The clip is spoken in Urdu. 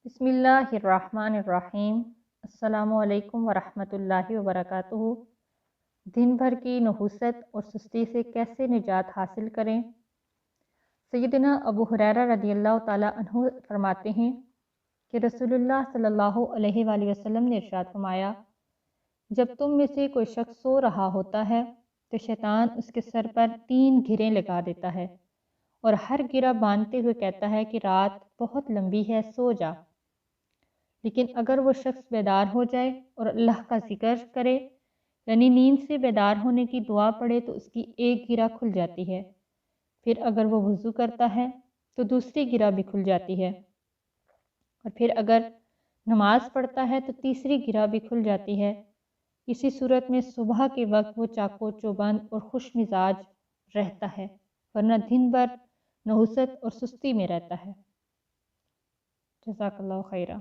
بسم اللہ الرحمن الرحیم۔ السلام علیکم ورحمۃ اللہ وبرکاتہ۔ دن بھر کی نحوست اور سستی سے کیسے نجات حاصل کریں؟ سیدنا ابو ہریرہ رضی اللہ تعالیٰ عنہ فرماتے ہیں کہ رسول اللہ صلی اللہ علیہ وآلہ وسلم نے ارشاد فرمایا، جب تم میں سے کوئی شخص سو رہا ہوتا ہے تو شیطان اس کے سر پر 3 گھریں لگا دیتا ہے اور ہر گرہ باندھتے ہوئے کہتا ہے کہ رات بہت لمبی ہے، سو جا۔ لیکن اگر وہ شخص بیدار ہو جائے اور اللہ کا ذکر کرے، یعنی نیند سے بیدار ہونے کی دعا پڑھے، تو اس کی ایک گرہ کھل جاتی ہے۔ پھر اگر وہ وضو کرتا ہے تو دوسری گرہ بھی کھل جاتی ہے، اور پھر اگر نماز پڑھتا ہے تو تیسری گرہ بھی کھل جاتی ہے۔ اسی صورت میں صبح کے وقت وہ چاق و چوبند اور خوش مزاج رہتا ہے، ورنہ دن بھر نحوست اور سستی میں رہتا ہے۔ جزاک اللہ خیرہ۔